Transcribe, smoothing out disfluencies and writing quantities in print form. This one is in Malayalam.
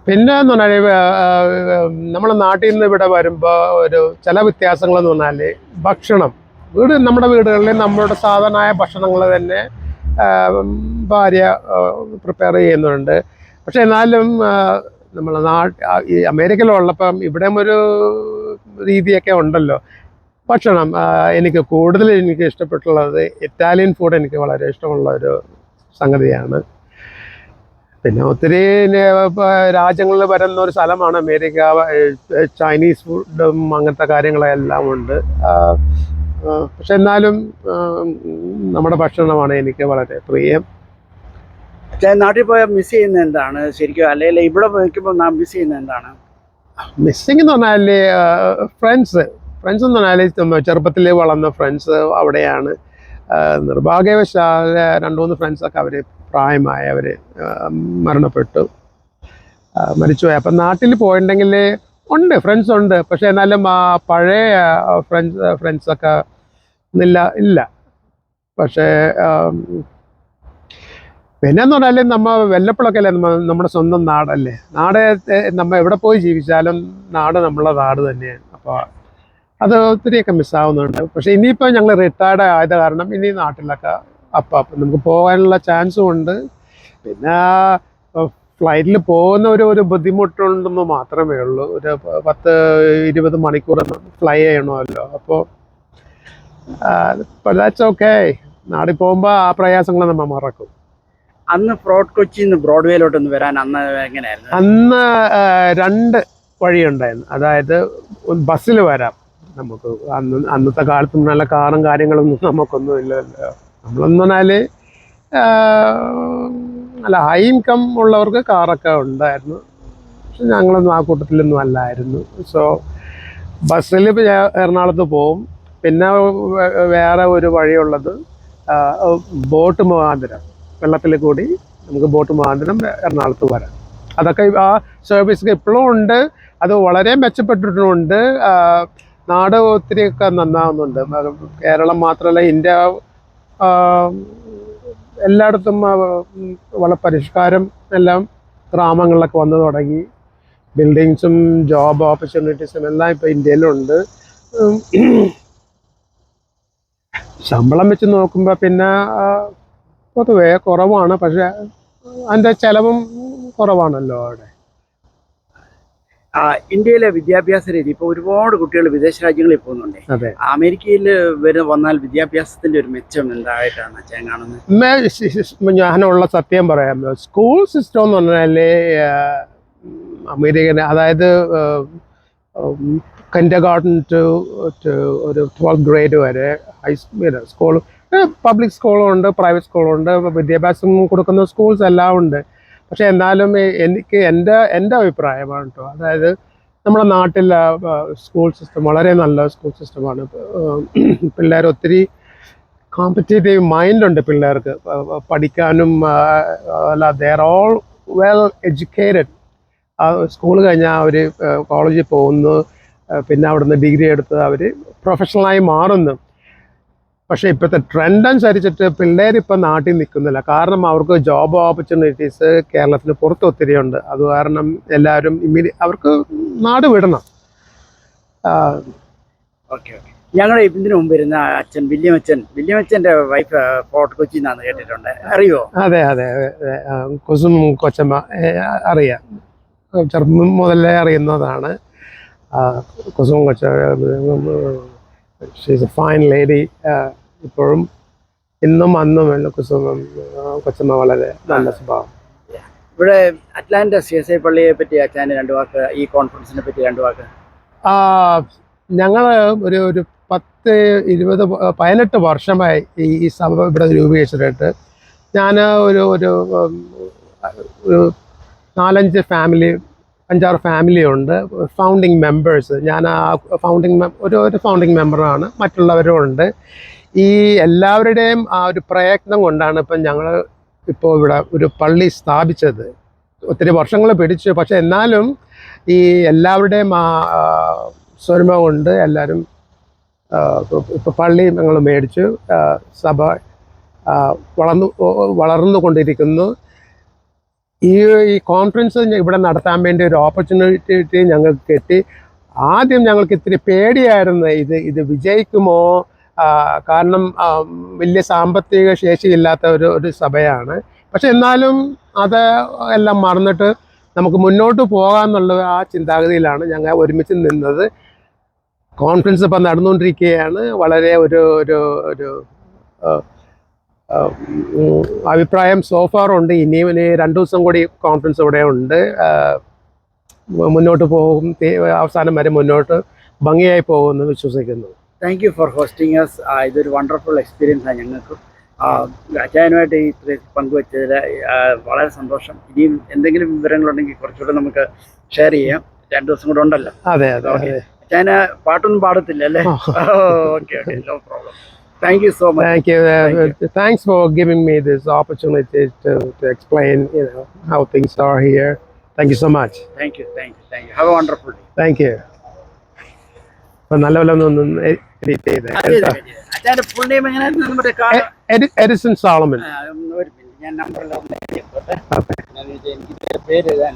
പിന്നെ എന്ന് പറഞ്ഞാൽ നമ്മുടെ നാട്ടിൽ നിന്ന് ഇവിടെ വരുമ്പോൾ ഒരു ചില വ്യത്യാസങ്ങളെന്ന് പറഞ്ഞാൽ ഭക്ഷണം നമ്മുടെ വീടുകളിൽ നമ്മുടെ സാധാരണമായ ഭക്ഷണങ്ങൾ തന്നെ ഭാര്യ പ്രിപ്പയർ ചെയ്യുന്നുണ്ട്. പക്ഷെ എന്നാലും നമ്മളെ ഈ അമേരിക്കയിലുള്ളപ്പം ഇവിടെയും ഒരു രീതിയൊക്കെ ഉണ്ടല്ലോ ഭക്ഷണം. എനിക്ക് കൂടുതൽ ഇഷ്ടപ്പെട്ടുള്ളത് ഇറ്റാലിയൻ ഫുഡ് എനിക്ക് വളരെ ഇഷ്ടമുള്ള ഒരു സംഗതിയാണ്. പിന്നെ ഒത്തിരി രാജ്യങ്ങളിൽ വരുന്ന ഒരു സ്ഥലമാണ് അമേരിക്ക. ചൈനീസ് ഫുഡും അങ്ങനത്തെ കാര്യങ്ങളെല്ലാം ഉണ്ട്. പക്ഷെ എന്നാലും നമ്മുടെ ഭക്ഷണമാണ് എനിക്ക് വളരെ പ്രിയം. നാട്ടിൽ പോയാൽ മിസ് ചെയ്യുന്നത് എന്താണ് ശരിക്കും, അല്ലെങ്കിൽ ഇവിടെ നിൽക്കുമ്പോൾ മിസ് ചെയ്യുന്നത് എന്താണ്? മിസ്സിങ് എന്ന് പറഞ്ഞാൽ ഫ്രണ്ട്സ് എന്ന് പറഞ്ഞാൽ ചെറുപ്പത്തിൽ വളർന്ന ഫ്രണ്ട്സ് അവിടെയാണ്. നിർഭാഗ്യവശാൽ 2-3 ഫ്രണ്ട്സൊക്കെ അവർ പ്രായമായവർ മരണപ്പെട്ടു, മരിച്ചുപോയി. അപ്പം നാട്ടിൽ പോയിട്ടുണ്ടെങ്കിൽ ഉണ്ട്, ഫ്രണ്ട്സ് ഉണ്ട്. പക്ഷെ എന്നാലും പഴയ ഫ്രണ്ട്സൊക്കെ ഇല്ല. പക്ഷേ പിന്നെന്ന് പറഞ്ഞാൽ വല്ലപ്പോഴൊക്കെ അല്ലേ നമ്മുടെ സ്വന്തം നാടല്ലേ. നമ്മൾ എവിടെ പോയി ജീവിച്ചാലും നാട് നമ്മളെ നാട് തന്നെയാണ്. അപ്പോൾ അത് ഒത്തിരിയൊക്കെ മിസ്സാവുന്നുണ്ട്. പക്ഷെ ഇനിയിപ്പോൾ ഞങ്ങൾ റിട്ടയർഡ് ആയത് കാരണം ഇനി നാട്ടിലൊക്കെ അപ്പം നമുക്ക് പോകാനുള്ള ചാൻസും ഉണ്ട്. പിന്നെ ഫ്ലൈറ്റിൽ പോകുന്ന ഒരു ബുദ്ധിമുട്ടുണ്ടെന്ന് മാത്രമേ ഉള്ളൂ. ഒരു 10-20 മണിക്കൂർ ഫ്ലൈ ചെയ്യണമല്ലോ. അപ്പോൾ ദാറ്റ്സ് ഓക്കെ. നാട്ടിൽ പോകുമ്പോൾ ആ പ്രയാസങ്ങൾ നമ്മൾ മറക്കും. അന്ന് ഫോർട്ട് കൊച്ചിന്ന് ബ്രോഡ്വേയിലോട്ടൊന്ന് വരാൻ അന്ന് എങ്ങനെയായിരുന്നു? അന്ന് 2 വഴിയുണ്ടായിരുന്നു. അതായത് ബസ്സിൽ വരാം നമുക്ക്. അന്നത്തെ കാലത്ത് നല്ല കാറും കാര്യങ്ങളൊന്നും നമുക്കൊന്നും ഇല്ലല്ലോ. നമ്മളെന്ന് പറഞ്ഞാൽ അല്ല, ഹൈ ഇൻകം ഉള്ളവർക്ക് കാറൊക്കെ ഉണ്ടായിരുന്നു. പക്ഷെ ഞങ്ങളൊന്നും ആ കൂട്ടത്തിലൊന്നും അല്ലായിരുന്നു. സോ ബസ്സിൽ എറണാകുളത്ത് പോവും. പിന്നെ വേറെ ഒരു വഴിയുള്ളത് ബോട്ട് മുഖാന്തരം, വെള്ളത്തിൽ കൂടി നമുക്ക് ബോട്ട് മുഖാന്തരം എറണാകുളത്ത് വരാം. അതൊക്കെ ആ സർവീസ് ഇപ്പോഴും ഉണ്ട്. അത് വളരെ മെച്ചപ്പെട്ടിട്ടുമുണ്ട്. നാട് ഒത്തിരിയൊക്കെ നന്നാവുന്നുണ്ട്. കേരളം മാത്രമല്ല, ഇന്ത്യ എല്ലായിടത്തും വളരെ പരിഷ്കാരം എല്ലാം ഗ്രാമങ്ങളിലൊക്കെ വന്നു തുടങ്ങി. ബിൽഡിങ്സും ജോബ് ഓപ്പർച്യൂണിറ്റീസും എല്ലാം ഇപ്പോൾ ഇന്ത്യയിലുണ്ട്. ശമ്പളം വെച്ച് നോക്കുമ്പോൾ പിന്നെ പൊതുവേ കുറവാണ്. പക്ഷെ അതിൻ്റെ ചിലവും കുറവാണല്ലോ അവിടെ. ഇന്ത്യയിലെ വിദ്യാഭ്യാസ രീതി ഇപ്പോൾ ഒരുപാട് കുട്ടികൾ വിദേശ രാജ്യങ്ങളിൽ പോകുന്നുണ്ട്. അതെ. അമേരിക്കയിൽ വന്നാൽ വിദ്യാഭ്യാസത്തിന്റെ ഒരു മെച്ചം എന്തായിട്ടാണ് അച്ഛൻ കാണുന്നത്? ഞാനുള്ള സത്യം പറയാം. സ്കൂൾ സിസ്റ്റം എന്ന് പറഞ്ഞാൽ അമേരിക്കൻ, അതായത് കിൻഡർ ഗാർഡൻ ടു ഒരു 12th ഗ്രേഡ് വരെ സ്കൂൾ, പബ്ലിക് സ്കൂളുണ്ട്, പ്രൈവറ്റ് സ്കൂളുണ്ട്, വിദ്യാഭ്യാസം കൊടുക്കുന്ന സ്കൂൾസ് എല്ലാം ഉണ്ട്. പക്ഷെ എന്നാലും എനിക്ക് എൻ്റെ അഭിപ്രായമാണ് കേട്ടോ. അതായത് നമ്മുടെ നാട്ടിൽ സ്കൂൾ സിസ്റ്റം വളരെ നല്ല സ്കൂൾ സിസ്റ്റമാണ്. പിള്ളേർ ഒത്തിരി കോമ്പറ്റേറ്റീവ് മൈൻഡുണ്ട് പിള്ളേർക്ക് പഠിക്കാനും. അല്ല, they are all well educated. School കഴിഞ്ഞാൽ അവർ കോളേജിൽ പോകുന്നു, പിന്നെ അവിടുന്ന് ഡിഗ്രി എടുത്ത് അവർ പ്രൊഫഷണലായി മാറുന്നു. പക്ഷേ ഇപ്പോഴത്തെ ട്രെൻഡ് അനുസരിച്ചിട്ട് പിള്ളേരിപ്പോൾ നാട്ടിൽ നിൽക്കുന്നില്ല. കാരണം അവർക്ക് ജോബ് ഓപ്പർച്യൂണിറ്റീസ് കേരളത്തിന് പുറത്ത് ഒത്തിരി ഉണ്ട്. അത് കാരണം എല്ലാവരും അവർക്ക് നാട് വിടണം. Okay okay. ഞങ്ങൾ ഇതിനു മുമ്പ് ഇരുന്ന അച്ഛൻ വില്യമ്മച്ചൻ്റെ വൈഫ് ഫോർട്ട് കൊച്ചി എന്നാണ് കേട്ടിട്ടുണ്ട്, അറിയോ? അതെ അതെ. കുസും കൊച്ചമ്മ അറിയാം, ചെറുപ്പം മുതലേ അറിയുന്നതാണ്. Kusum she's A fine lady. ഇപ്പോഴും ഇന്നും അന്നും കുസുമം കൊച്ചമ്മ വളരെ നല്ല സ്വഭാവം. ഇവിടെ അറ്റ്ലാന്റ CSI പള്ളിയെ പറ്റി അച്ഛൻ 2 വാക്ക്, ഈ കോൺഫറൻസിനെ പറ്റി 2 വാക്ക്. ഞങ്ങൾ ഒരു 18 വർഷമായി ഈ സഭ ഇവിടെ രൂപീകരിച്ചിട്ട്. ഞാൻ ഒരു 4-5 ഫാമിലി ഉണ്ട്, ഫൗണ്ടിങ് മെമ്പേഴ്സ്. ഞാൻ ആ ഒരു ഫൗണ്ടിങ് മെമ്പറാണ്. മറ്റുള്ളവരും ഉണ്ട്. ഈ എല്ലാവരുടെയും ആ ഒരു പ്രയത്നം കൊണ്ടാണ് ഇപ്പം ഞങ്ങൾ ഇപ്പോൾ ഇവിടെ ഒരു പള്ളി സ്ഥാപിച്ചത്. ഒത്തിരി വർഷങ്ങൾ പിടിച്ചു. പക്ഷെ എന്നാലും ഈ എല്ലാവരുടെയും ആ സ്വരമ കൊണ്ട് എല്ലാവരും ഇപ്പോൾ പള്ളി ഞങ്ങൾ മേടിച്ചു. സഭ വളർന്നുകൊണ്ടിരിക്കുന്നു. ഈ കോൺഫറൻസ് ഇവിടെ നടത്താൻ വേണ്ടി ഒരു ഓപ്പർച്യൂണിറ്റി ഞങ്ങൾക്ക് കിട്ടി. ആദ്യം ഞങ്ങൾക്ക് ഇത്തിരി പേടിയായിരുന്നു, ഇത് വിജയിക്കുമോ, കാരണം വലിയ സാമ്പത്തിക ശേഷിയില്ലാത്ത ഒരു സഭയാണ്. പക്ഷെ എന്നാലും അത് എല്ലാം മറന്നിട്ട് നമുക്ക് മുന്നോട്ട് പോകാമെന്നുള്ള ആ ചിന്താഗതിയിലാണ് ഞങ്ങൾ ഒരുമിച്ച് നിന്നത്. കോൺഫറൻസ് ഇപ്പം നടന്നുകൊണ്ടിരിക്കുകയാണ്. വളരെ ഒരു അഭിപ്രായം സോഫാറുണ്ട്. ഇനിയും 2 ദിവസം കൂടി കോൺഫറൻസ് ഇവിടെ ഉണ്ട്. മുന്നോട്ട് പോകും, അവസാനം വരെ മുന്നോട്ട് ഭംഗിയായി പോകുമെന്ന് വിശ്വസിക്കുന്നു. Thank you for hosting us. ഇതൊരു വണ്ടർഫുൾ എക്സ്പീരിയൻസ് ആണ് ഞങ്ങൾക്കും. അച്ചായനുമായിട്ട് ഈ പങ്കുവച്ചതിൽ വളരെ സന്തോഷം. ഇനിയും എന്തെങ്കിലും വിവരങ്ങളുണ്ടെങ്കിൽ കുറച്ചുകൂടെ നമുക്ക് ഷെയർ ചെയ്യാം. 2 ദിവസം കൂടെ ഉണ്ടല്ലോ. അതെ. അച്ചായന് പാട്ടൊന്നും പാടത്തില്ല അല്ലേ? Okay, no problem. Thank you so much. Thank you. Thanks for giving me this opportunity to explain, how things are here. Thank you so much. Thank you. Have a wonderful day. Thank you. നല്ല എഡിറ്റ് ചെയ്തേ. അച്ഛൻ്റെ ഫുൾ നെയിം എങ്ങനെയായിരുന്നു? നമ്മുടെ എഡിസൺ സോളമൻ. ഒരു മിനിറ്റ്, ഞാൻ നമ്പറിൽ എനിക്ക് പേര് എഴുതാൻ